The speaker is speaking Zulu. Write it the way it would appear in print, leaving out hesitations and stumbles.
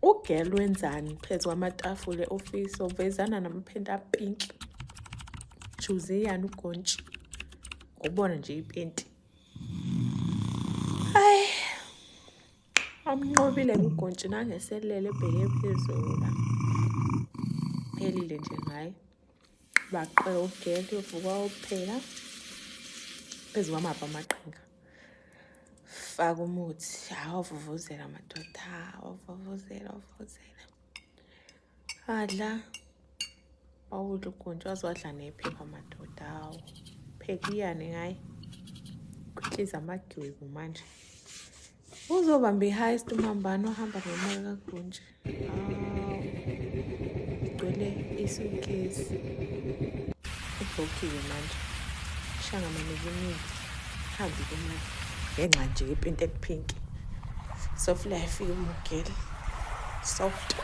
Ugel wenzani phezu kwamatafula e-ofisi uvezana namaphenti apinki. Juziyani ugontshi. Ubona nje ipenti. Hayi. Amnqobile-ke ugontshi nangeselele ebheke phezulu la. Phelile nje ngaye. Baqe ugel uvuka uphela. Phezu kwamaphi amaqhinga. Faka umuthi. Awuvuvuzela madoda. Awuvuvuzela. Adla. Awudla ugontshi waze wadla nephepha madoda. Awu. Phekiyane ngaye. Kwehliza amagwebu manje. Uzobamba i-highest umambano ohamba nomoya kagontshi. Hawu. Igcwele i-suitcase. Ubhokile manje. Shangamanike imithi. Hambi-ke manje. Ngenxa nje yepenti eliphinki. Soft life yomugel. Soft.